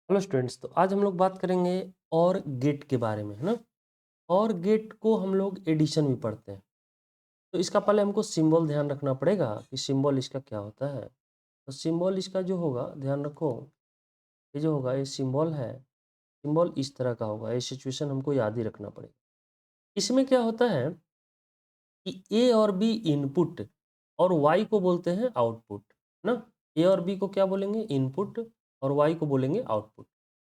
Hello students, तो आज हम लोग बात करेंगे और गेट के बारे में, है ना। और गेट को हम लोग एडिशन भी पढ़ते हैं। तो इसका पहले हमको सिंबल ध्यान रखना पड़ेगा कि सिंबल इसका क्या होता है। तो सिंबल इसका जो होगा, ध्यान रखो, ये जो होगा ये सिंबल है। सिंबल इस तरह का होगा, ये सिचुएशन हमको याद ही रखना पड़ेगा। इसमें क्या होता है कि ए और बी इनपुट और वाई को बोलते हैं आउटपुट, ना। ए और बी को क्या बोलेंगे? इनपुट, और वाई को बोलेंगे आउटपुट।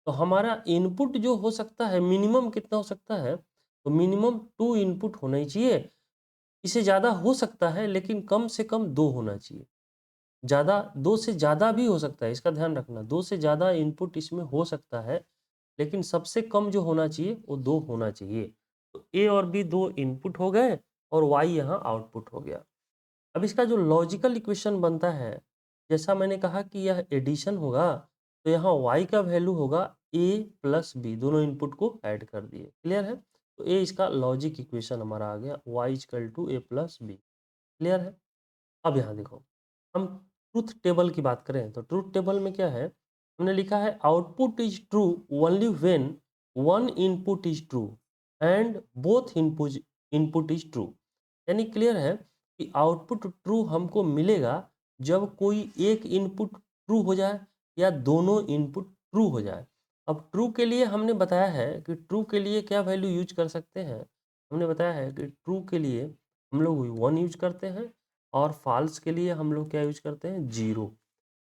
तो हमारा इनपुट जो हो सकता है मिनिमम कितना हो सकता है? तो मिनिमम 2 इनपुट होना ही चाहिए। इससे ज़्यादा हो सकता है लेकिन कम से कम 2 होना चाहिए। ज़्यादा 2 से ज़्यादा भी हो सकता है, इसका ध्यान रखना। 2 से ज़्यादा इनपुट इसमें हो सकता है, लेकिन सबसे कम जो होना चाहिए वो 2 होना चाहिए। तो ए और बी 2 इनपुट हो गए और वाई यहाँ आउटपुट हो गया। अब इसका जो लॉजिकल इक्वेशन बनता है, जैसा मैंने कहा कि यह एडिशन होगा, तो यहाँ y का वैल्यू होगा a प्लस बी, दोनों इनपुट को ऐड कर दिए। क्लियर है? तो ए इसका लॉजिक इक्वेशन हमारा आ गया, y equal to A plus B. Clear है? अब यहाँ देखो, हम ट्रूथ टेबल की बात करें तो ट्रूथ टेबल में क्या है, हमने लिखा है output is true only when one input is true and both input is true. यानी क्लियर है कि आउटपुट ट्रू हमको मिलेगा जब कोई एक इनपुट ट्रू हो जाए या दोनों इनपुट ट्रू हो जाए। अब ट्रू के लिए हमने बताया है कि ट्रू के लिए क्या वैल्यू यूज कर सकते हैं। हमने बताया है कि ट्रू के लिए हम लोग 1 यूज करते हैं और फॉल्स के लिए हम लोग क्या यूज करते हैं? 0।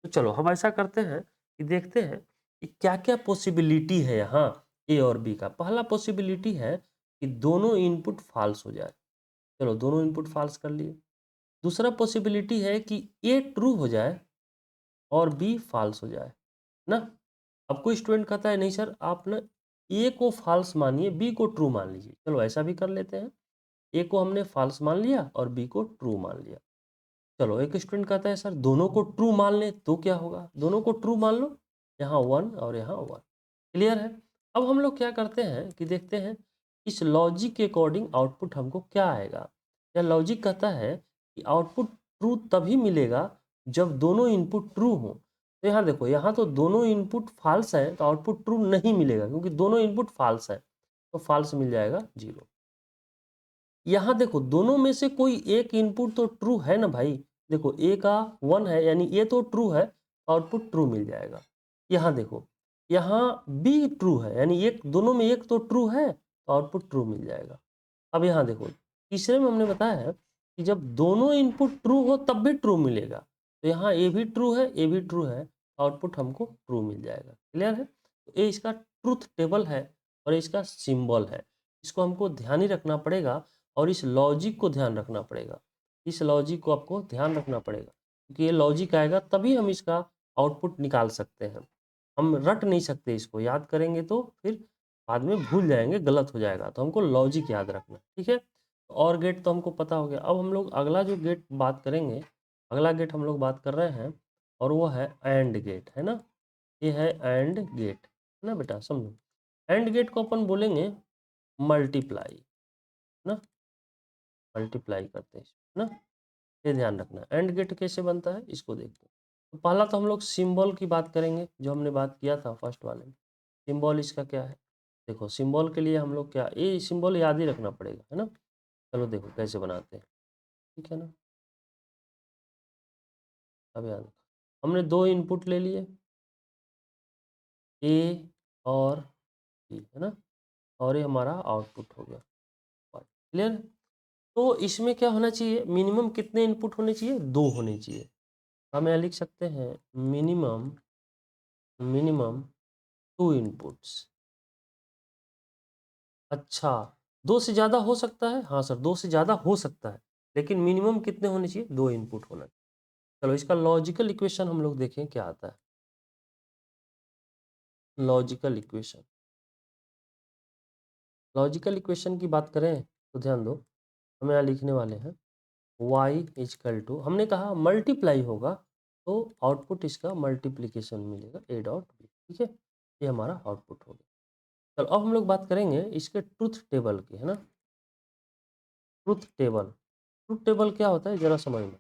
तो चलो हम ऐसा करते हैं कि देखते हैं कि क्या क्या पॉसिबिलिटी है यहाँ ए और बी का। पहला पॉसिबिलिटी है कि दोनों इनपुट फॉल्स हो जाए। चलो दोनों इनपुट फॉल्स कर लिए। दूसरा पॉसिबिलिटी है कि ए ट्रू हो जाए और बी फॉल्स हो जाए, ना। अब कोई स्टूडेंट कहता है नहीं सर, आप ना ए को फॉल्स मानिए, बी को ट्रू मान लीजिए। चलो ऐसा भी कर लेते हैं। ए को हमने फॉल्स मान लिया और बी को ट्रू मान लिया। चलो एक स्टूडेंट कहता है सर दोनों को ट्रू मान ले तो क्या होगा? दोनों को ट्रू मान लो, यहाँ 1 और यहाँ 1। क्लियर है? अब हम लोग क्या करते हैं कि देखते हैं इस लॉजिक के अकॉर्डिंग आउटपुट हमको क्या आएगा। यह लॉजिक कहता है कि आउटपुट ट्रू तभी मिलेगा जब दोनों इनपुट ट्रू हो। तो यहाँ देखो, यहाँ तो दोनों इनपुट फॉल्स है तो आउटपुट ट्रू नहीं मिलेगा, क्योंकि दोनों इनपुट फॉल्स है तो फॉल्स मिल जाएगा 0। यहाँ देखो, दोनों में से कोई एक इनपुट तो ट्रू है ना भाई। देखो ए का 1 है, यानी ये तो ट्रू है, आउटपुट ट्रू मिल जाएगा। यहाँ देखो, यहाँ बी ट्रू है, यानी एक, दोनों में एक तो ट्रू है तो आउटपुट ट्रू मिल जाएगा। अब यहाँ देखो, तीसरे में हमने बताया है कि जब दोनों इनपुट ट्रू हो तब भी ट्रू मिलेगा। तो यहाँ ए भी ट्रू है, ए भी ट्रू है, आउटपुट हमको ट्रू मिल जाएगा। क्लियर है? तो ये इसका ट्रूथ टेबल है और ये इसका सिंबल है। इसको हमको ध्यान ही रखना पड़ेगा और इस लॉजिक को ध्यान रखना पड़ेगा। इस लॉजिक को आपको ध्यान रखना पड़ेगा, क्योंकि ये लॉजिक आएगा तभी हम इसका आउटपुट निकाल सकते हैं। हम रट नहीं सकते, इसको याद करेंगे तो फिर बाद में भूल जाएंगे, गलत हो जाएगा। तो हमको लॉजिक याद रखना, ठीक है। और गेट तो हमको पता हो गया। अब हम लोग अगला जो गेट बात करेंगे, अगला गेट हम लोग बात कर रहे हैं और वो है एंड गेट, है ना। ये है एंड गेट, है ना बेटा, समझो। एंड गेट को अपन बोलेंगे मल्टीप्लाई, ना। मल्टीप्लाई करते हैं, है ना। ये ध्यान रखना। एंड गेट कैसे बनता है इसको देखते हैं। तो पहला तो हम लोग सिंबल की बात करेंगे, जो हमने बात किया था फर्स्ट वाले में। सिंबल इसका क्या है? देखो सिंबल के लिए हम लोग क्या, ये सिंबल याद ही रखना पड़ेगा, है ना। चलो देखो कैसे बनाते हैं, ठीक है ना। अब याद रखो, हमने 2 इनपुट ले लिए, ए और बी, है ना। और ये हमारा आउटपुट हो गया। क्लियर? तो इसमें क्या होना चाहिए? मिनिमम कितने इनपुट होने चाहिए? 2 होने चाहिए। हम यहाँ लिख सकते हैं मिनिमम मिनिमम 2 इनपुट्स। अच्छा, 2 से ज़्यादा हो सकता है? हाँ सर, 2 से ज़्यादा हो सकता है, लेकिन मिनिमम कितने होने चाहिए? 2 इनपुट होना चाहिए। चलो इसका लॉजिकल इक्वेशन हम लोग देखें क्या आता है। लॉजिकल इक्वेशन, लॉजिकल इक्वेशन की बात करें तो ध्यान दो, हम यहाँ लिखने वाले हैं y इजकल टू, हमने कहा मल्टीप्लाई होगा तो आउटपुट इसका मल्टीप्लिकेशन मिलेगा, a डॉट बी, ठीक है। ये हमारा आउटपुट हो गया। चलो अब हम लोग बात करेंगे इसके ट्रूथ टेबल की, है ना। ट्रूथ टेबल, ट्रूथ टेबल क्या होता है जरा समझ लो,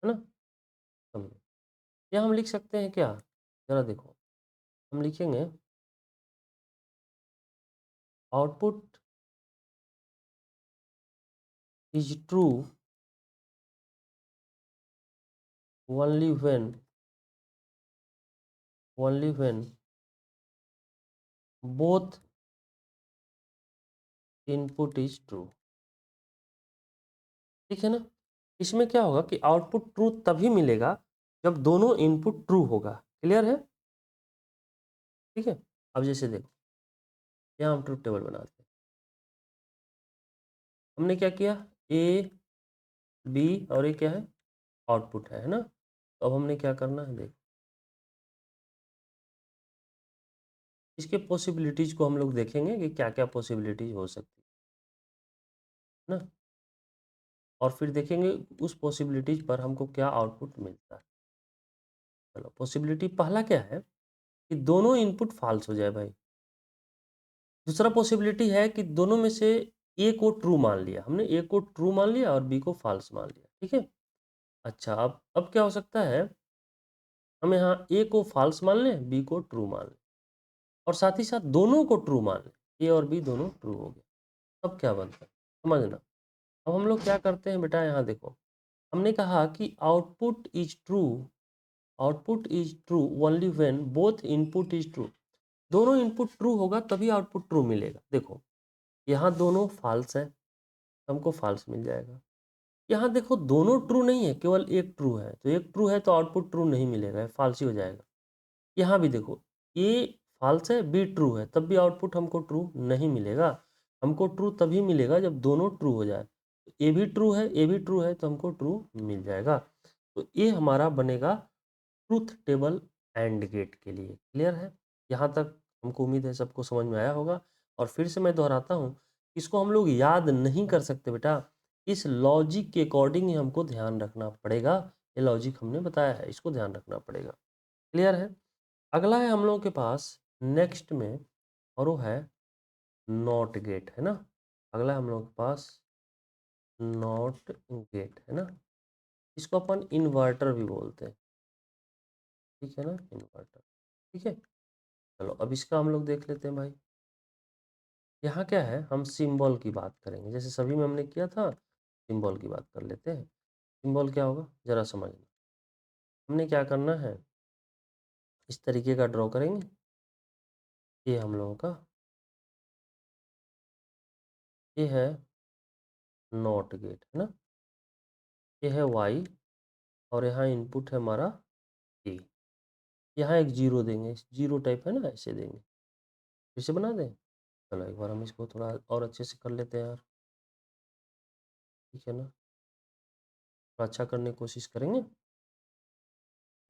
है ना। समझो, या हम लिख सकते हैं क्या, जरा देखो। हम लिखेंगे output is true only when both input is true. ठीक है ना। इसमें क्या होगा कि आउटपुट ट्रू तभी मिलेगा जब दोनों इनपुट ट्रू होगा। क्लियर है? ठीक है। अब जैसे देखो, यहाँ हम ट्रुथ टेबल बनाते हैं। हमने क्या किया, ए बी और ये क्या है, आउटपुट है ना। तो अब हमने क्या करना है, देखो इसके पॉसिबिलिटीज को हम लोग देखेंगे कि क्या क्या पॉसिबिलिटीज हो सकती है ना, और फिर देखेंगे उस पॉसिबिलिटीज पर हमको क्या आउटपुट मिलता है। चलो, पॉसिबिलिटी पहला क्या है कि दोनों इनपुट फॉल्स हो जाए भाई। दूसरा पॉसिबिलिटी है कि दोनों में से ए को ट्रू मान लिया हमने, ए को ट्रू मान लिया और बी को फॉल्स मान लिया। ठीक है। अच्छा, अब क्या हो सकता है, हम यहाँ ए को फॉल्स मान लें, बी को ट्रू मान लें, और साथ ही साथ दोनों को ट्रू मान लें, ए और बी दोनों ट्रू हो गए। अब क्या बनता है समझना। अब हम लोग क्या करते हैं बेटा, यहाँ देखो, हमने कहा कि output is true only when both input is true. दोनों इनपुट ट्रू होगा तभी आउटपुट ट्रू मिलेगा। देखो, यहाँ दोनों फॉल्स है, हमको फॉल्स मिल जाएगा। यहाँ देखो, दोनों ट्रू नहीं है, केवल एक ट्रू है, तो एक ट्रू है तो आउटपुट ट्रू नहीं मिलेगा, फॉल्स ही हो जाएगा। यहाँ भी देखो, ए फॉल्स है, बी ट्रू है, तब भी आउटपुट हमको ट्रू नहीं मिलेगा। हमको ट्रू तभी मिलेगा जब दोनों ट्रू हो जाए। ए भी ट्रू है, ए भी ट्रू है, तो हमको ट्रू मिल जाएगा। तो ये हमारा बनेगा ट्रूथ टेबल एंड गेट के लिए। क्लियर है? यहाँ तक हमको उम्मीद है सबको समझ में आया होगा। और फिर से मैं दोहराता हूँ, इसको हम लोग याद नहीं कर सकते बेटा, इस लॉजिक के अकॉर्डिंग ही हमको ध्यान रखना पड़ेगा। ये लॉजिक हमने बताया है, इसको ध्यान रखना पड़ेगा। क्लियर है? अगला है हम लोगों के पास नेक्स्ट में, और वो है नॉट गेट, है ना। अगला है हम लोगों के पास नॉट गेट, है ना। इसको अपन इन्वर्टर भी बोलते हैं। ठीक है ना, इन्वर्टर। ठीक है। चलो, अब इसका हम लोग देख लेते हैं भाई। यहाँ क्या है, हम सिंबल की बात करेंगे, जैसे सभी में हमने किया था, सिंबल की बात कर लेते हैं। सिंबल क्या होगा जरा समझना। हमने क्या करना है, इस तरीके का ड्रॉ करेंगे। ये हम लोगों का ये है नॉट गेट, है ना। ये है वाई, और यहाँ इनपुट है हमारा ए। यहाँ एक जीरो देंगे, जीरो टाइप है ना, ऐसे देंगे। फिर से बना दें। चलो, एक बार हम इसको थोड़ा और अच्छे से कर लेते हैं यार। ठीक है ना, थोड़ा अच्छा करने की कोशिश करेंगे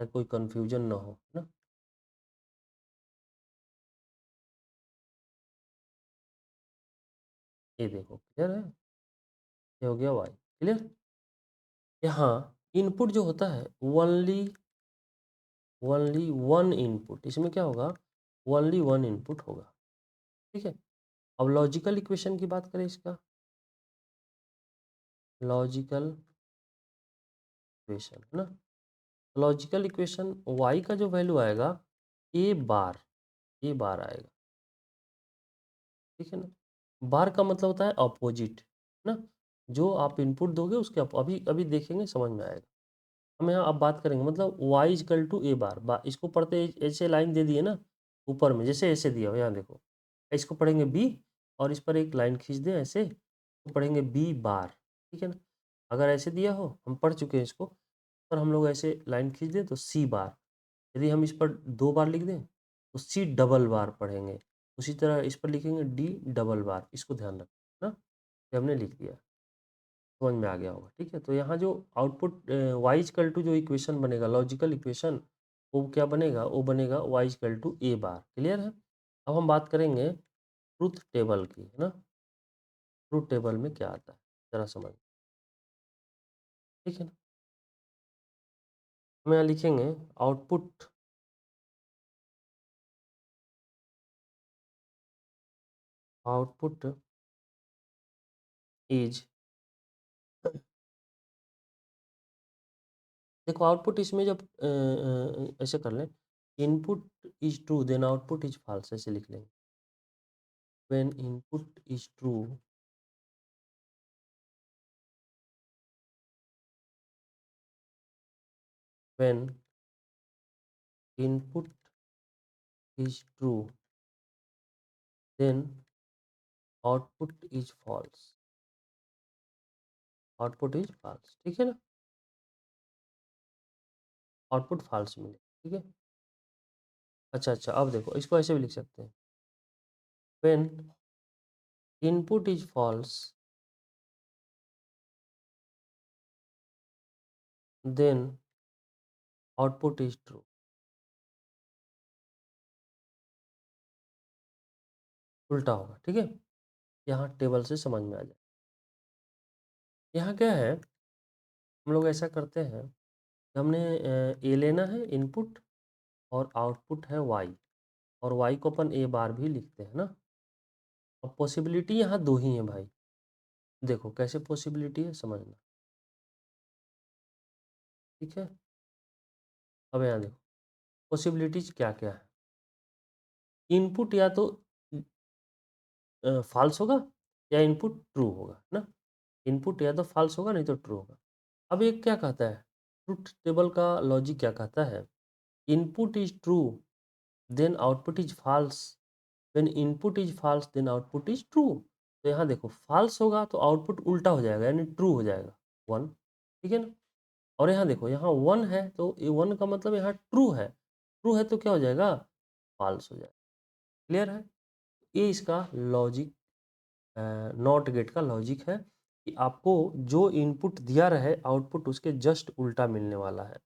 ताकि कोई कंफ्यूजन ना हो, है ना। ये देखो, क्लियर है, ये हो गया वाई। क्लियर। यहाँ इनपुट जो होता है ओनली ओनली वन इनपुट, इसमें क्या होगा, ओनली वन इनपुट होगा। ठीक है। अब लॉजिकल इक्वेशन की बात करें, इसका लॉजिकल इक्वेशन, है ना। लॉजिकल इक्वेशन y का जो वैल्यू आएगा, ए बार आएगा। ठीक है ना। बार का मतलब होता है अपोजिट, है ना। जो आप इनपुट दोगे उसके अभी अभी देखेंगे, समझ में आएगा। हम यहाँ अब बात करेंगे, मतलब y इजकल टू ए इसको पढ़ते ऐसे लाइन दे दिए ना ऊपर में, जैसे ऐसे दिया हो, यहाँ देखो, इसको पढ़ेंगे b, और इस पर एक लाइन खींच दें ऐसे, तो पढ़ेंगे b बार। ठीक है ना। अगर ऐसे दिया हो, हम पढ़ चुके हैं इसको, पर हम लोग ऐसे लाइन खींच दें तो c बार। यदि हम इस पर दो बार लिख दें तो सी डबल बार पढ़ेंगे। उसी तरह इस पर लिखेंगे डी डबल बार। इसको ध्यान रखना ना, ये हमने लिख दिया, समझ में आ गया होगा। ठीक है। तो यहाँ जो आउटपुट वाई इक्वल टू जो इक्वेशन बनेगा, लॉजिकल इक्वेशन, वो क्या बनेगा, वो बनेगा Y equal to A bar. Clear है। अब हम बात करेंगे ट्रूथ टेबल की, है ना। ट्रूथ टेबल में क्या आता है जरा समझ। ठीक है ना। हम यहाँ लिखेंगे आउटपुट आउटपुट इज, देखो आउटपुट इसमें जब ऐसे कर लें input is true then output is false, ऐसे लिख लेंगे। When input is true when input is true then output is false, output is false, ठीक है ना, आउटपुट फॉल्स मिले, ठीक है। अच्छा अच्छा, अब देखो इसको ऐसे भी लिख सकते हैं, when input is false then output is true, उल्टा होगा, ठीक है। यहाँ टेबल से समझ में आ जाए। यहाँ क्या है, हम लोग ऐसा करते हैं, हमने ए लेना है इनपुट और आउटपुट है वाई, और वाई को अपन ए बार भी लिखते हैं ना। अब पॉसिबिलिटी यहाँ दो ही हैं भाई, देखो कैसे पॉसिबिलिटी है समझना, ठीक है। अब यहाँ देखो पॉसिबिलिटीज क्या क्या है, इनपुट या तो फॉल्स होगा या इनपुट ट्रू होगा ना, इनपुट या तो फॉल्स होगा नहीं तो ट्रू होगा। अब ये क्या कहता है, ट्रुथ टेबल का लॉजिक क्या कहता है, input is true then output is false, when input is false then output is true. तो यहाँ देखो फॉल्स होगा तो आउटपुट उल्टा हो जाएगा यानी ट्रू हो जाएगा, वन, ठीक है ना। और यहाँ देखो यहाँ वन है तो ये वन का मतलब यहाँ ट्रू है, ट्रू है तो क्या हो जाएगा, फॉल्स हो जाएगा, क्लियर है। ये इसका लॉजिक, नॉट गेट का लॉजिक है कि आपको जो इनपुट दिया रहे आउटपुट उसके जस्ट उल्टा मिलने वाला है,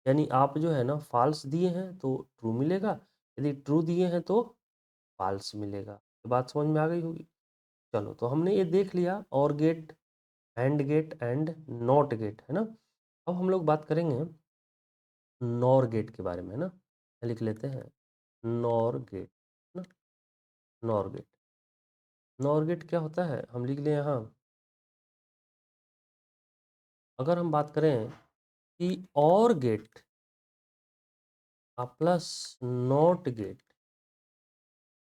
यानी आप जो है ना फॉल्स दिए हैं तो ट्रू मिलेगा, यदि ट्रू दिए हैं तो फॉल्स मिलेगा। ये बात समझ में आ गई होगी। चलो तो हमने ये देख लिया or gate, and gate and not gate, है ना। अब हम लोग बात करेंगे नॉर गेट के बारे में, है ना, लिख लेते हैं नॉर गेट ना, नॉर गेट, नॉर गेट क्या होता है हम लिख लें यहाँ। अगर हम बात करें कि और गेट प्लस नॉट गेट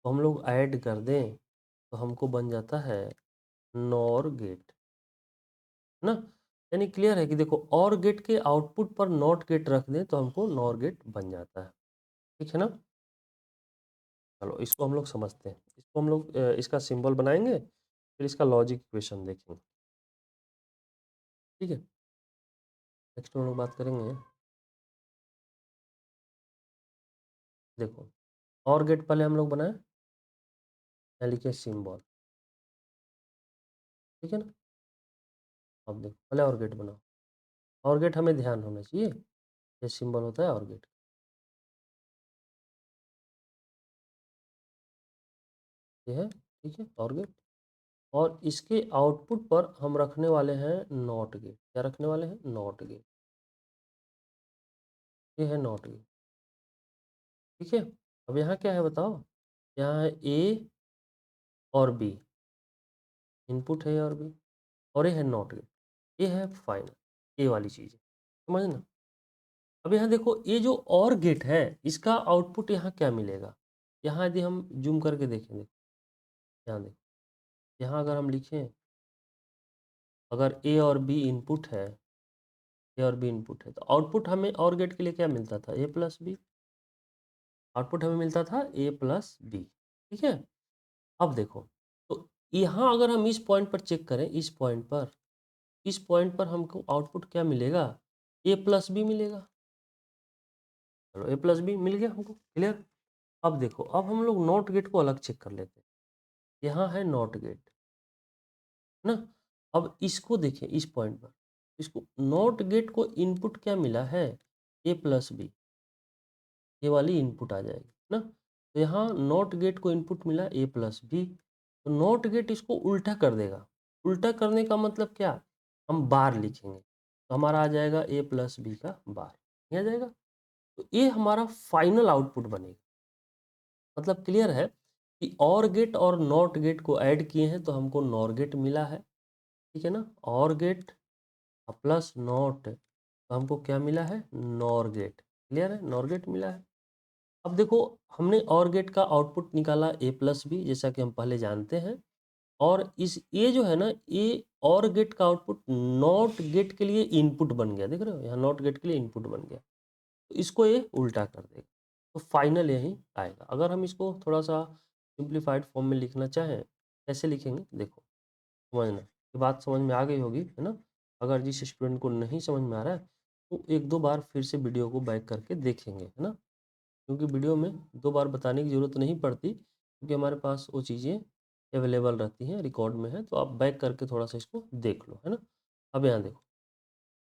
तो हम लोग ऐड कर दें तो हमको बन जाता है नॉर गेट ना, यानी क्लियर है कि देखो और गेट के आउटपुट पर नॉट गेट रख दें तो हमको नॉर गेट बन जाता है, ठीक है ना। चलो इसको हम लोग समझते हैं, इसको हम लोग इसका सिंबल बनाएंगे फिर इसका लॉजिक इक्वेशन देखेंगे, ठीक है। नेक्स्ट हम लोग बात करेंगे, देखो और गेट पहले हम लोग बनाए, यहाँ लिखे सिंबल, ठीक है ना। अब देखो पहले और गेट बनाओ, और गेट हमें ध्यान होना चाहिए, ये सिंबल होता है और गेट, ये है, ठीक है और गेट। और इसके आउटपुट पर हम रखने वाले हैं नॉट गेट, क्या रखने वाले हैं, नॉट गेट, ये है नॉट गेट, ठीक है। अब यहाँ क्या है बताओ, यहाँ है ए और बी, इनपुट है ए और बी, और ये है नॉट गेट, ये है फाइनल, ये वाली चीज़ है, समझना। अब यहाँ देखो ये जो और गेट है इसका आउटपुट यहाँ क्या मिलेगा, यहाँ यदि हम जूम करके देखें, देखो यहाँ देखो, यहाँ अगर हम लिखें, अगर ए और बी इनपुट है, ए और बी इनपुट है तो आउटपुट हमें और गेट के लिए क्या मिलता था, ए प्लस बी, आउटपुट हमें मिलता था ए प्लस बी, ठीक है। अब देखो तो यहाँ अगर हम इस पॉइंट पर चेक करें, इस पॉइंट पर, इस पॉइंट पर हमको आउटपुट क्या मिलेगा, ए प्लस बी मिलेगा, चलो ए प्लस बी मिल गया हमको, क्लियर। अब देखो अब हम लोग नॉट गेट को अलग चेक कर लेते हैं, यहाँ है नॉट गेट ना। अब इसको देखिए इस पॉइंट पर, इसको नॉट गेट को इनपुट क्या मिला है, ए प्लस बी, ये वाली इनपुट आ जाएगी ना। तो यहाँ नॉट गेट को इनपुट मिला ए प्लस बी, तो नॉट गेट इसको उल्टा कर देगा, उल्टा करने का मतलब क्या, हम बार लिखेंगे तो हमारा आ जाएगा ए प्लस बी का बार, ये आ जाएगा। तो ये हमारा फाइनल आउटपुट बनेगा, मतलब क्लियर है कि और गेट और नॉट गेट को ऐड किए हैं तो हमको नॉर गेट मिला है, ठीक है ना। और गेट प्लस नॉट तो हमको क्या मिला है, नॉर गेट, क्लियर है, नॉर गेट मिला है। अब देखो हमने ऑर गेट का आउटपुट निकाला ए प्लस बी, जैसा कि हम पहले जानते हैं। और इस ये जो है ना, ये और गेट का आउटपुट नॉट गेट के लिए इनपुट बन गया, देख रहे हो यहाँ नॉट गेट के लिए इनपुट बन गया। तो इसको ये उल्टा कर देगा, तो फाइनल यही आएगा। अगर हम इसको थोड़ा सा सिंप्लीफाइड फॉर्म में लिखना चाहें, कैसे लिखेंगे देखो, समझना ये बात समझ में आ गई होगी, है ना। अगर जिस स्टूडेंट को नहीं समझ में आ रहा है तो एक दो बार फिर से वीडियो को बैक करके देखेंगे, है ना। क्योंकि वीडियो में दो बार बताने की ज़रूरत नहीं पड़ती, क्योंकि हमारे पास वो चीज़ें अवेलेबल रहती हैं, रिकॉर्ड में है, तो आप बैक करके थोड़ा सा इसको देख लो, है ना। अब यहाँ देखो,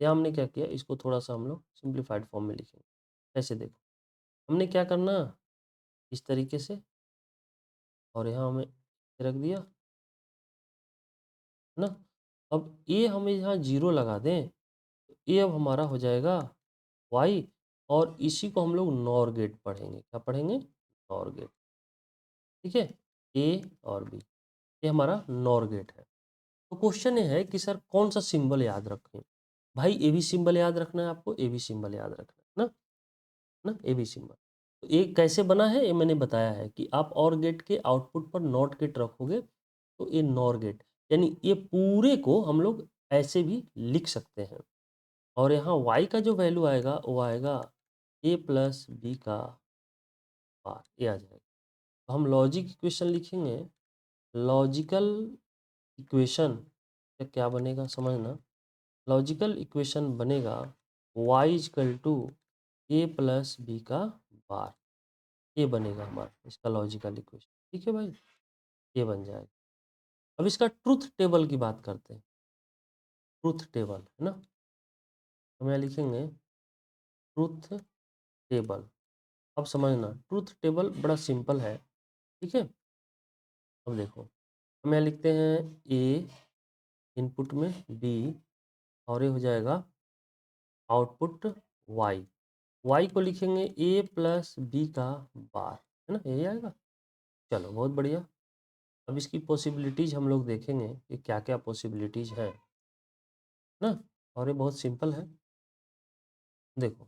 यहाँ हमने क्या किया, इसको थोड़ा सा हम लोग सिंप्लीफाइड फॉर्म में लिखेंगे। ऐसे देखो, हमने क्या करना, इस तरीके से, और यहाँ हमें रख दिया, है ना। अब ये हमें यहाँ जीरो लगा दें, तो ये अब हमारा हो जाएगा वाई, और इसी को हम लोग नॉर गेट पढ़ेंगे। क्या पढ़ेंगे, नॉर गेट, ठीक है। ए और बी, ये हमारा नॉर गेट है। तो क्वेश्चन ये है कि सर कौन सा सिंबल याद रखें। भाई ए बी सिंबल याद रखना है आपको, ए बी सिंबल याद रखना है ना, ए बी सिंबल। तो ये कैसे बना है, ये मैंने बताया है कि आप और गेट के आउटपुट पर नॉट गेट रखोगे तो ये नॉर गेट, यानी ये पूरे को हम लोग ऐसे भी लिख सकते हैं। और यहाँ y का जो वैल्यू आएगा वो आएगा a प्लस बी का बार, ये आ जाएगा। तो हम लॉजिक इक्वेशन लिखेंगे, लॉजिकल इक्वेशन क्या बनेगा समझना। लॉजिकल इक्वेशन बनेगा y equal to A plus B का बार, ये बनेगा हमारा इसका लॉजिकल इक्वेशन, ठीक है भाई, ये बन जाएगा। अब इसका ट्रूथ टेबल की बात करते हैं, ट्रूथ टेबल, है ना। हम यहाँ लिखेंगे ट्रूथ टेबल। अब समझना, ट्रूथ टेबल बड़ा सिंपल है, ठीक है। अब देखो, हम यहाँ लिखते हैं ए इनपुट में बी, और ये हो जाएगा आउटपुट वाई। वाई को लिखेंगे ए प्लस बी का बार, है ना, यही आएगा। चलो बहुत बढ़िया। अब इसकी पॉसिबिलिटीज़ हम लोग देखेंगे कि क्या क्या पॉसिबिलिटीज़ है ना। और ये बहुत सिंपल है, देखो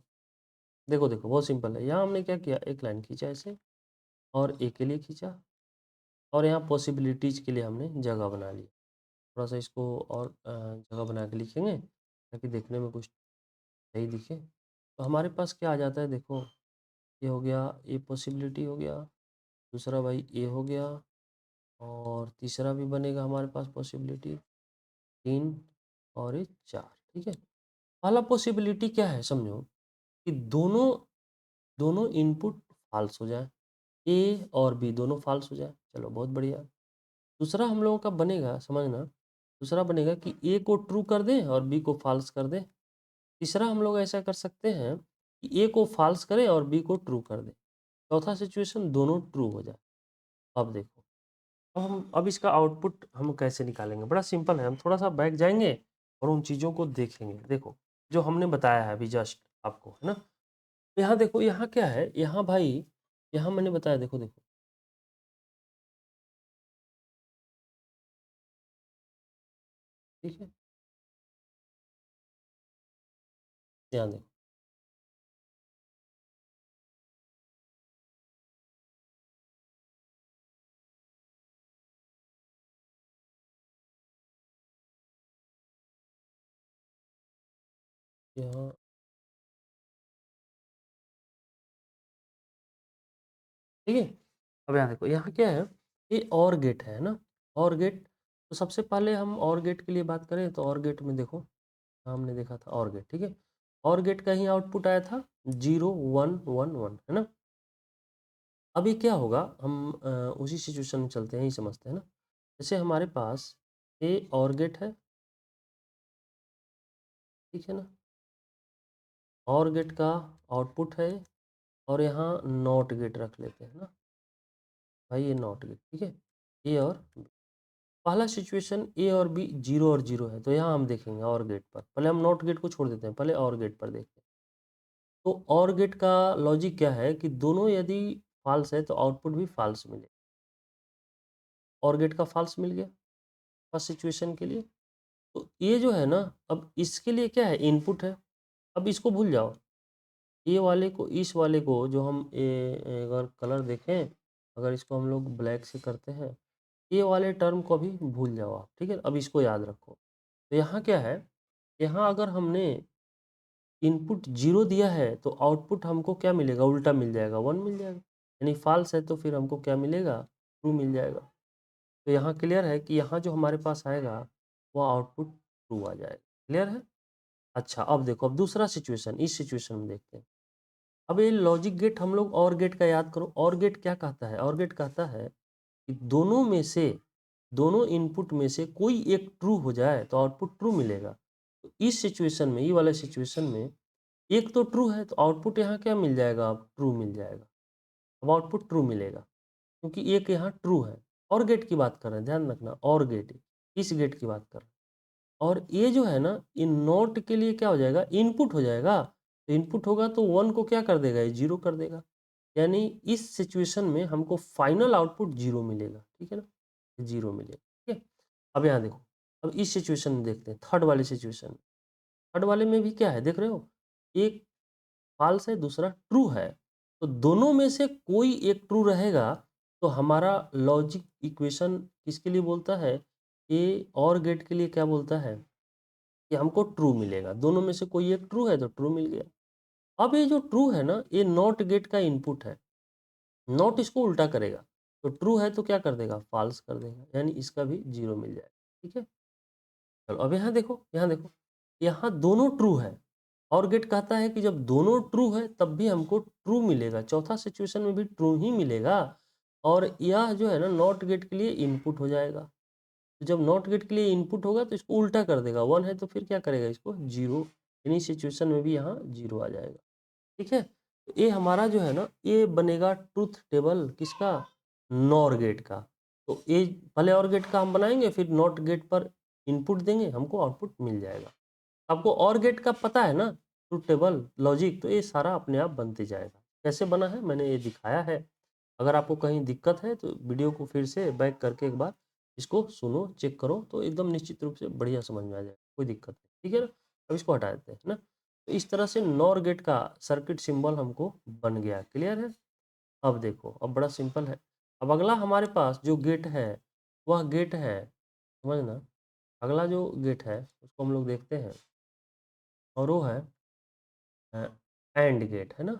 देखो देखो, बहुत सिंपल है। यहाँ हमने क्या किया, एक लाइन खींचा ऐसे, और ए के लिए खींचा, और यहाँ पॉसिबिलिटीज़ के लिए हमने जगह बना ली। थोड़ा सा इसको और जगह बना के लिखेंगे ताकि देखने में कुछ सही दिखे। तो हमारे पास क्या आ जाता है, देखो ये हो गया, ए पॉसिबिलिटी हो गया, दूसरा भाई ए हो गया, और तीसरा भी बनेगा हमारे पास पॉसिबिलिटी, 3 और ये 4, ठीक है। पहला पॉसिबिलिटी क्या है, समझो कि दोनों दोनों इनपुट फाल्स हो जाए, ए और बी दोनों फाल्स हो जाए। चलो बहुत बढ़िया। दूसरा हम लोगों का बनेगा, समझना, दूसरा बनेगा कि ए को ट्रू कर दें और बी को फाल्स कर दें। तीसरा हम लोग ऐसा कर सकते हैं कि ए को फाल्स करें और बी को ट्रू कर दें। चौथा सिचुएशन दोनों ट्रू हो जाए। अब देखो, अब इसका आउटपुट हम कैसे निकालेंगे, बड़ा सिंपल है। हम थोड़ा सा बैक जाएंगे और उन चीज़ों को देखेंगे। देखो जो हमने बताया है अभी जस्ट आपको, है ना। यहाँ देखो, यहाँ क्या है, यहाँ भाई, यहाँ मैंने बताया, देखो देखो, ठीक है, ध्यान देखो, यहाँ, ठीक है। अब यहाँ देखो, यहाँ क्या है, ये और गेट है ना, और गेट। तो सबसे पहले हम और गेट के लिए बात करें तो और गेट में देखो, हमने देखा था और गेट, ठीक है। और गेट का ही आउटपुट आया था 0 1 1 1, है ना। अब ये क्या होगा, हम उसी सिचुएशन में चलते हैं, ही समझते हैं ना। जैसे हमारे पास ए और गेट है, ठीक है ना, और गेट का आउटपुट है, और यहाँ नॉट गेट रख लेते हैं ना, भाई ये नॉट गेट, ठीक है। ए और बी, पहला सिचुएशन ए और बी 0 और 0 है, तो यहाँ हम देखेंगे और गेट पर, पहले हम नॉट गेट को छोड़ देते हैं, पहले और गेट पर देखते हैं। तो और गेट का लॉजिक क्या है कि दोनों यदि फॉल्स है तो आउटपुट भी फॉल्स मिले। और गेट का फॉल्स मिल गया फर्स्ट सिचुएशन के लिए। तो ये जो है ना, अब इसके लिए क्या है, इनपुट है। अब इसको भूल जाओ, ये वाले को, इस वाले को जो हम अगर कलर देखें, अगर इसको हम लोग ब्लैक से करते हैं, ये वाले टर्म को अभी भूल जाओ आप, ठीक है। अब इसको याद रखो। तो यहाँ क्या है, यहाँ अगर हमने इनपुट 0 दिया है तो आउटपुट हमको क्या मिलेगा, उल्टा मिल जाएगा, 1 मिल जाएगा। यानी फॉल्स है तो फिर हमको क्या मिलेगा, ट्रू मिल जाएगा। तो यहाँ क्लियर है कि यहाँ जो हमारे पास आएगा वो आउटपुट ट्रू आ जाएगा। क्लियर है? अच्छा, अब देखो, अब दूसरा सिचुएशन, इस सिचुएशन में देखते हैं। अब ये लॉजिक गेट हम लोग और गेट का याद करो। और गेट क्या कहता है, और गेट कहता है कि दोनों में से, दोनों इनपुट में से कोई एक ट्रू हो जाए तो आउटपुट ट्रू मिलेगा। तो इस सिचुएशन में, ये वाले सिचुएशन में एक तो ट्रू है तो आउटपुट यहाँ क्या मिल जाएगा, अब ट्रू मिल जाएगा। अब आउटपुट ट्रू मिलेगा क्योंकि एक यहाँ ट्रू है। और गेट की बात कर रहे हैं, ध्यान रखना, और गेट, इस गेट की बात कर रहे हैं। और ये जो है ना, इन नॉट के लिए क्या हो जाएगा, इनपुट हो जाएगा। तो इनपुट होगा तो 1 को क्या कर देगा, ये 0 कर देगा। यानी इस सिचुएशन में हमको फाइनल आउटपुट 0 मिलेगा, ठीक है ना, 0 मिलेगा, ठीक है। अब यहाँ देखो, अब इस सिचुएशन में देखते हैं, थर्ड वाले सिचुएशन। थर्ड वाले में भी क्या है, देख रहे हो, एक फॉल्स है, दूसरा ट्रू है। तो दोनों में से कोई एक ट्रू रहेगा तो हमारा लॉजिक इक्वेशन किसके लिए बोलता है, ये और गेट के लिए क्या बोलता है कि हमको ट्रू मिलेगा। दोनों में से कोई एक ट्रू है तो ट्रू मिल गया। अब ये जो ट्रू है ना, ये नॉट गेट का इनपुट है। नॉट इसको उल्टा करेगा, तो ट्रू है तो क्या कर देगा, फॉल्स कर देगा, यानी इसका भी 0 मिल जाएगा, ठीक है। चलो अब यहाँ देखो, यहाँ देखो, यहाँ दोनों ट्रू है। और गेट कहता है कि जब दोनों ट्रू है तब भी हमको ट्रू मिलेगा, चौथा सिचुएशन में भी ट्रू ही मिलेगा। और यह जो है ना, नॉट गेट के लिए इनपुट हो जाएगा। तो जब नॉट गेट के लिए इनपुट होगा तो इसको उल्टा कर देगा, 1 है तो फिर क्या करेगा, इसको 0, यानी सिचुएशन में भी यहाँ 0 आ जाएगा, ठीक है। तो ये हमारा जो है ना, ये बनेगा ट्रूथ टेबल किसका, नॉर गेट का। तो ये पहले और गेट का हम बनाएंगे, फिर नॉट गेट पर इनपुट देंगे, हमको आउटपुट मिल जाएगा। आपको और गेट का पता है ना, ट्रूथ टेबल लॉजिक, तो ये सारा अपने आप बनते जाएगा। कैसे बना है मैंने ये दिखाया है। अगर आपको कहीं दिक्कत है तो वीडियो को फिर से बैक करके एक बार इसको सुनो, चेक करो, तो एकदम निश्चित रूप से बढ़िया समझ में आ जाएगा, कोई दिक्कत नहीं, ठीक है ना। अब इसको हटा देते हैं ना। तो इस तरह से नॉर गेट का सर्किट सिंबल हमको बन गया। क्लियर है? अब देखो, अब बड़ा सिंपल है। अब अगला हमारे पास जो गेट है, वह गेट है, समझना, अगला जो गेट है उसको हम लोग देखते हैं, और वो है एंड गेट, है ना,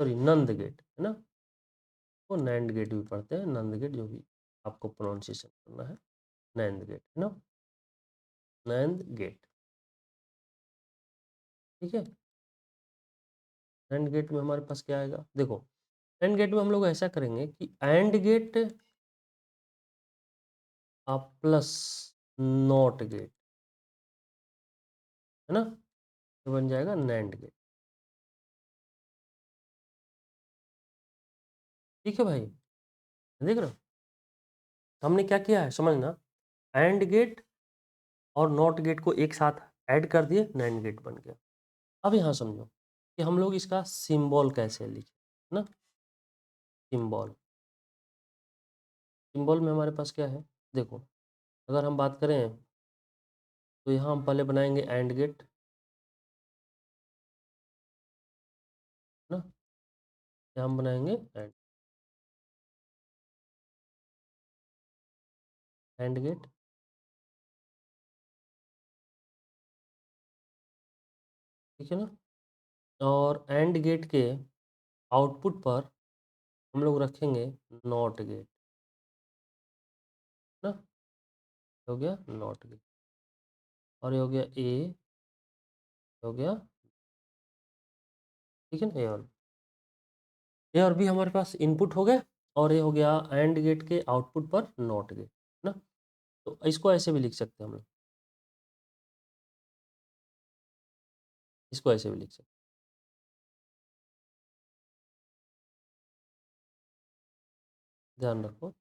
सॉरी, नंद गेट, है ना। वो नैंड गेट भी पढ़ते हैं, नंद गेट, जो भी आपको प्रोनाउंसिएशन करना है, नैंद गेट, है ना, नैंद गेट, ठीक है। एंड गेट में हमारे पास क्या आएगा, देखो, एंड गेट में हम लोग ऐसा करेंगे कि and gate plus not gate, है ना, तो बन जाएगा नैंड गेट, ठीक है भाई, देख रहे हो। हमने क्या किया है समझना, एंड गेट और नॉट गेट को एक साथ ऐड कर दिए, नैंड गेट बन गया। अब यहाँ समझो कि हम लोग इसका सिंबल कैसे लिखें, है ना, सिंबल। सिंबल में हमारे पास क्या है, देखो, अगर हम बात करें तो यहाँ हम पहले बनाएंगे एंड गेट, है ना, यहाँ हम बनाएंगे एंड गेट, ठीक है ना। और एंड गेट के आउटपुट पर हम लोग रखेंगे नॉट गेट, ना, हो गया नॉट गेट, और ये हो गया ए, हो गया, ठीक है ना, ए और बी हमारे पास इनपुट हो गए, और ये हो गया एंड गेट के आउटपुट पर नॉट गेट, ना। तो इसको ऐसे भी लिख सकते हैं हम लोग, इसको ऐसे भी लिख सकते हैं, ध्यान रखो,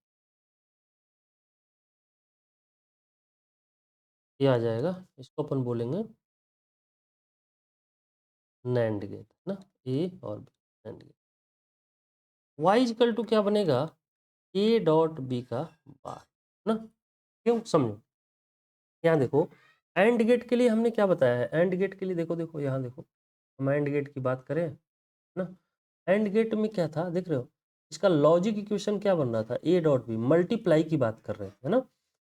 ये आ जाएगा, इसको अपन बोलेंगे नैंड गेट, ना, ए और B, nand gate. y equal to क्या बनेगा, ए डॉट बी का बार, ना। क्यों, समझो, यहाँ देखो, एंड गेट के लिए हमने क्या बताया है, एंड गेट के लिए देखो, देखो यहाँ देखो, हम एंड गेट की बात करें ना। एंड गेट में क्या था देख रहे हो, इसका लॉजिक इक्वेशन क्या बन रहा था, ए डॉट बी, मल्टीप्लाई की बात कर रहे थे, है ना।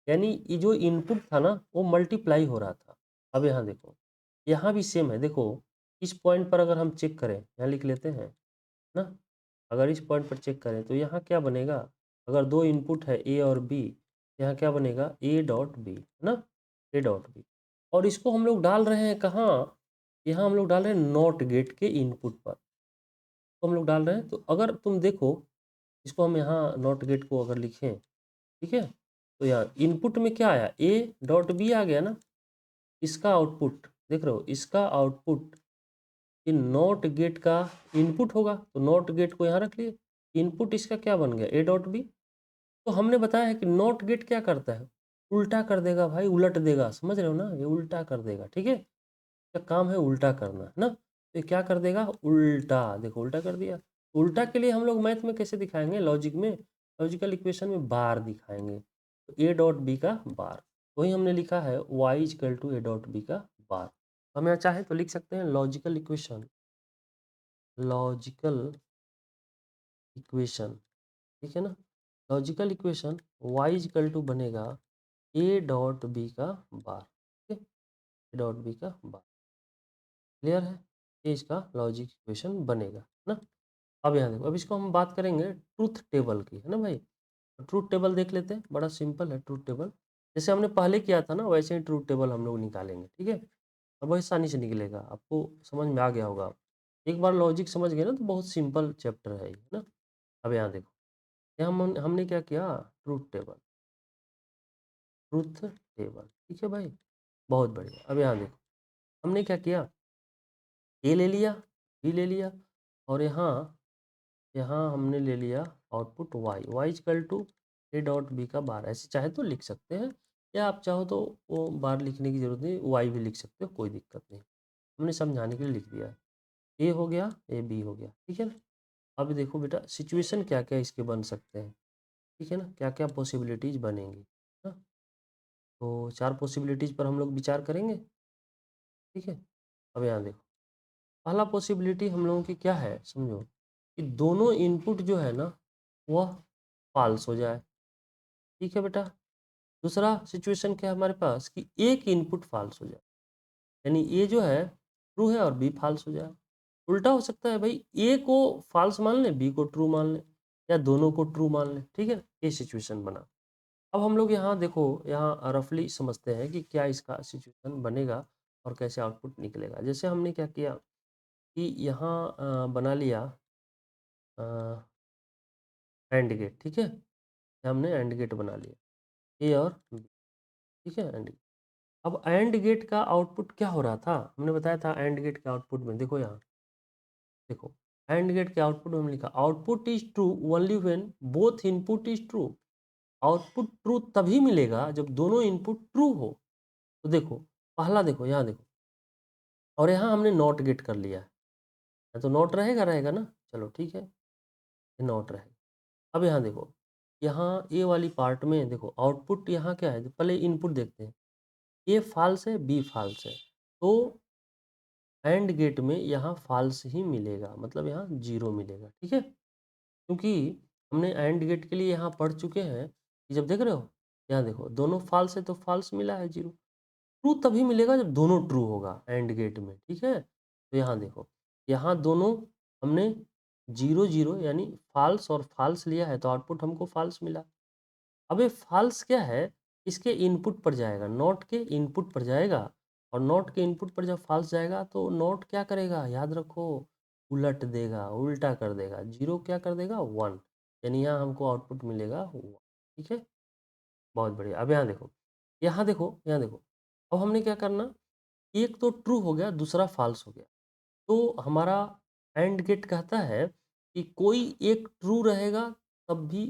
यानी ये जो इनपुट था ना वो मल्टीप्लाई हो रहा था। अब यहाँ देखो, यहाँ भी सेम है, देखो इस पॉइंट पर अगर हम चेक करें, यहाँ लिख लेते हैं ना, अगर इस पॉइंट पर चेक करें तो यहाँ क्या बनेगा, अगर दो इनपुट है ए और बी, यहाँ क्या बनेगा, ए डॉट बी, है ना, ए डॉट बी। और इसको हम लोग डाल रहे हैं कहाँ, यहाँ हम लोग डाल रहे हैं नॉट गेट के इनपुट पर, तो हम लोग डाल रहे हैं। तो अगर तुम देखो इसको, हम यहाँ नॉट गेट को अगर लिखें, ठीक है, तो यहाँ इनपुट में क्या आया, ए डॉट बी आ गया ना, इसका आउटपुट देख रहे हो, इसका आउटपुट ये नॉट गेट का इनपुट होगा, तो नॉट गेट को यहाँ रख लिए, इनपुट इसका क्या बन गया, ए डॉट बी। तो हमने बताया है कि नॉट गेट क्या करता है, उल्टा कर देगा भाई, उलट देगा, समझ रहे हो ना, ये उल्टा कर देगा, ठीक है, इसका काम है उल्टा करना, है ना। तो ये क्या कर देगा, उल्टा, देखो उल्टा कर दिया। उल्टा के लिए हम लोग मैथ में कैसे दिखाएंगे, लॉजिक में, लॉजिकल इक्वेशन में बार दिखाएंगे, तो ए डॉट बी का बार, वही हमने लिखा है Y equal to A dot B का बार। हम यहाँ चाहे तो लिख सकते हैं लॉजिकल इक्वेशन, लॉजिकल इक्वेशन, ठीक है ना, logical equation Y equal to बनेगा ए डॉट बी का बार, ठीक है, ए डॉट बी का बार, क्लियर है, ये इसका लॉजिक इक्वेशन बनेगा, है ना। अब यहाँ देखो, अब इसको हम बात करेंगे ट्रूथ टेबल की, है ना भाई। तो ट्रूथ टेबल देख लेते हैं, बड़ा सिंपल है ट्रूथ टेबल, जैसे हमने पहले किया था ना वैसे ही ट्रूथ टेबल हम लोग निकालेंगे, ठीक है। अब बहुत आसानी से निकलेगा, आपको समझ में आ गया होगा, एक बार लॉजिक समझ गए ना तो बहुत सिंपल चैप्टर है ये, है ना। अब यहाँ देखो, यहाँ हमने क्या किया, ट्रूथ टेबल, ट्रूथ टेबल, ठीक है भाई, बहुत बढ़िया। अब यहाँ देखो, हमने क्या किया, ए ले लिया, बी ले लिया, और यहाँ यहाँ हमने ले लिया output Y, Y equal to A dot B का बार, ऐसे चाहे तो लिख सकते हैं, या आप चाहो तो वो बार लिखने की जरूरत नहीं, वाई भी लिख सकते हो, कोई दिक्कत नहीं, हमने समझाने के लिए लिख दिया है। ए हो गया, ए बी हो गया, ठीक है ना। अब देखो बेटा सिचुएशन क्या क्या इसके बन सकते हैं, ठीक है ना, क्या क्या पॉसिबिलिटीज बनेंगी ना। तो चार पॉसिबिलिटीज पर हम लोग विचार करेंगे, ठीक है। अब यहाँ देखो, पहला पॉसिबिलिटी हम लोगों की क्या है, समझो कि दोनों इनपुट जो है ना वह फॉल्स हो जाए, ठीक है बेटा। दूसरा सिचुएशन क्या है हमारे पास, कि एक इनपुट फॉल्स हो जाए, यानी ए जो है ट्रू है और बी फॉल्स हो जाए। उल्टा हो सकता है भाई, ए को फॉल्स मान लें, बी को ट्रू मान लें, या दोनों को ट्रू मान लें, ठीक है, ये सिचुएशन बना। अब हम लोग यहाँ देखो, यहाँ रफली समझते हैं कि क्या इसका सिचुएशन बनेगा और कैसे आउटपुट निकलेगा। जैसे हमने क्या किया कि यहाँ बना लिया एंड गेट, ठीक है, हमने एंड गेट बना लिया ए और बी, ठीक है, एंड। अब एंड गेट का आउटपुट क्या हो रहा था, हमने बताया था एंड गेट के आउटपुट में, देखो यहाँ देखो, एंड गेट के आउटपुट में हमने लिखा output is true only when both input is true. Output true तभी मिलेगा जब दोनों इनपुट ट्रू हो। तो देखो, पहला देखो, यहाँ देखो, और यहाँ हमने नॉट गेट कर लिया है, तो नॉट रहेगा, रहेगा ना, चलो ठीक है, ये नॉट रहेगा। अब यहाँ देखो, यहाँ ए वाली पार्ट में देखो आउटपुट यहाँ क्या है, पहले इनपुट देखते हैं, ए फॉल्स है, बी फॉल्स है, तो एंड गेट में यहाँ फॉल्स ही मिलेगा, मतलब यहाँ जीरो मिलेगा, ठीक है। क्योंकि हमने एंड गेट के लिए यहाँ पढ़ चुके हैं कि जब देख रहे हो, यहाँ देखो दोनों फॉल्स है तो फॉल्स मिला है, जीरो। ट्रू तभी मिलेगा जब दोनों ट्रू होगा एंड गेट में, ठीक है। तो यहाँ देखो, यहाँ दोनों हमने जीरो जीरो यानी फॉल्स और फॉल्स लिया है, तो आउटपुट हमको फॉल्स मिला। अब ये फॉल्स क्या है, इसके इनपुट पर जाएगा, नॉट के इनपुट पर जाएगा, और नॉट के इनपुट पर जब फॉल्स जाएगा तो नॉट क्या करेगा, याद रखो, उलट देगा, उल्टा कर देगा, जीरो क्या कर देगा, वन, यानी यहाँ हमको आउटपुट मिलेगा वन, ठीक है, बहुत बढ़िया। अब यहाँ देखो, यहाँ देखो, यहाँ देखो, अब हमने क्या करना, एक तो ट्रू हो गया, दूसरा फॉल्स हो गया, तो हमारा एंड गेट कहता है कि कोई एक ट्रू रहेगा तब भी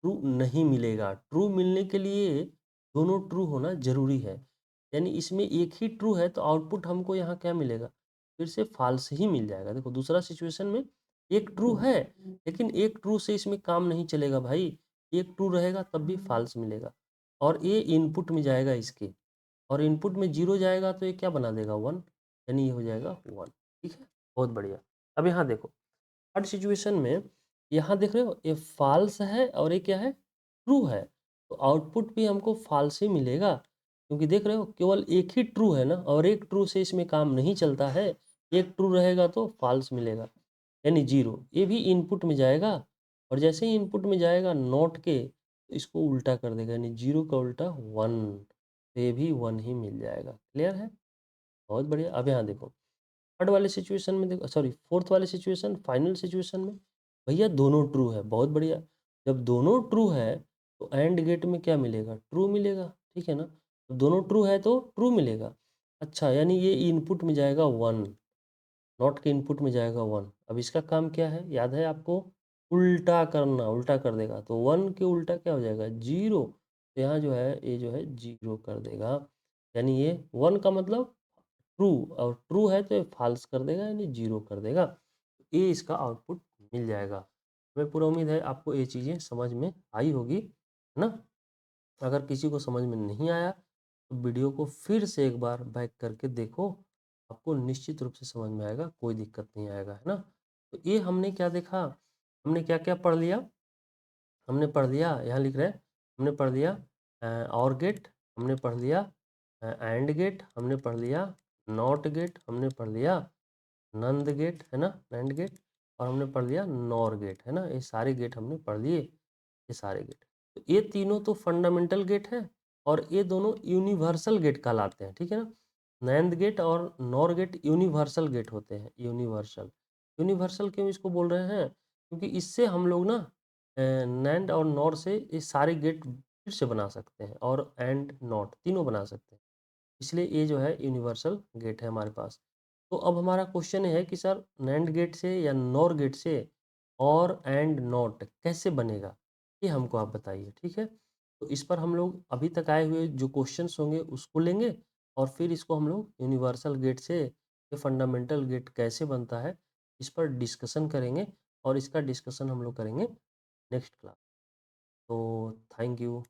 ट्रू नहीं मिलेगा, ट्रू मिलने के लिए दोनों ट्रू होना जरूरी है, यानी इसमें एक ही ट्रू है तो आउटपुट हमको यहाँ क्या मिलेगा, फिर से फॉल्स ही मिल जाएगा। देखो दूसरा सिचुएशन में एक ट्रू है, लेकिन एक ट्रू से इसमें काम नहीं चलेगा भाई, एक ट्रू रहेगा तब भी फॉल्स मिलेगा, और ये इनपुट में जाएगा इसके, और इनपुट में जीरो जाएगा तो ये क्या बना देगा, वन, यानी ये हो जाएगा वन, ठीक है, बहुत बढ़िया। अब यहाँ देखो, थर्ड सिचुएशन में यहाँ देख रहे हो ये फॉल्स है और ये क्या है, ट्रू है। तो आउटपुट भी हमको फॉल्स ही मिलेगा, क्योंकि देख रहे हो केवल एक ही ट्रू है ना, और एक ट्रू से इसमें काम नहीं चलता है। एक ट्रू रहेगा तो फॉल्स मिलेगा, यानी जीरो। ये भी इनपुट में जाएगा, और जैसे ही इनपुट में जाएगा नॉट के, तो इसको उल्टा कर देगा, यानी जीरो का उल्टा वन, तो ये भी वन ही मिल जाएगा। क्लियर है? बहुत बढ़िया। अब यहाँ देखो, थर्ड वाले सिचुएशन में देखो, सॉरी फोर्थ वाले सिचुएशन, फाइनल सिचुएशन में भैया दोनों ट्रू है। बहुत बढ़िया। जब दोनों ट्रू है तो एंड गेट में क्या मिलेगा, ट्रू मिलेगा, ठीक है ना। तो दोनों ट्रू है तो ट्रू मिलेगा। अच्छा, यानी ये इनपुट में जाएगा वन, नॉट के इनपुट में जाएगा वन। अब इसका काम क्या है, याद है आपको, उल्टा करना, उल्टा कर देगा। तो वन के उल्टा क्या हो जाएगा, जीरो। तो यहाँ जो है ये जो है जीरो कर देगा, यानी ये वन का मतलब ट्रू, और ट्रू है तो ये फॉल्स कर देगा, यानी जीरो कर देगा। ये इसका आउटपुट मिल जाएगा। हमें पूरा उम्मीद है आपको ये चीज़ें समझ में आई होगी, है ना। अगर किसी को समझ में नहीं आया तो वीडियो को फिर से एक बार बैक करके देखो, आपको निश्चित रूप से समझ में आएगा, कोई दिक्कत नहीं आएगा, है ना। तो ये हमने क्या देखा, हमने क्या क्या पढ़ लिया, हमने पढ़ लिया, यहाँ लिख रहे हैं, हमने पढ़ लिया और गेट, हमने पढ़ लिया एंड गेट, हमने पढ़ लिया नॉट गेट, हमने पढ़ लिया नंद गेट, है ना, नैंड गेट, और हमने पढ़ लिया नॉर गेट, है ना। ये सारे गेट हमने पढ़ लिए, ये सारे गेट। तो ये तीनों तो फंडामेंटल गेट है, और ये दोनों यूनिवर्सल गेट कहलाते हैं, ठीक है ना। नैंद गेट और नॉर गेट यूनिवर्सल गेट होते हैं, यूनिवर्सल। यूनिवर्सल क्यों इसको बोल रहे हैं, क्योंकि इससे हम लोग ना नैंड और नॉर से ये सारे गेट फिर से बना सकते हैं, और एंड नॉट तीनों बना सकते हैं। इसलिए ये जो है यूनिवर्सल गेट है हमारे पास। तो अब हमारा क्वेश्चन ये है कि सर नैंड गेट से या नॉर गेट से और एंड नॉट कैसे बनेगा, ये हमको आप बताइए, ठीक है। तो इस पर हम लोग अभी तक आए हुए जो क्वेश्चंस होंगे उसको लेंगे, और फिर इसको हम लोग यूनिवर्सल गेट से ये फंडामेंटल गेट कैसे बनता है, इस पर डिस्कशन करेंगे, और इसका डिस्कशन हम लोग करेंगे नेक्स्ट क्लास। तो थैंक यू।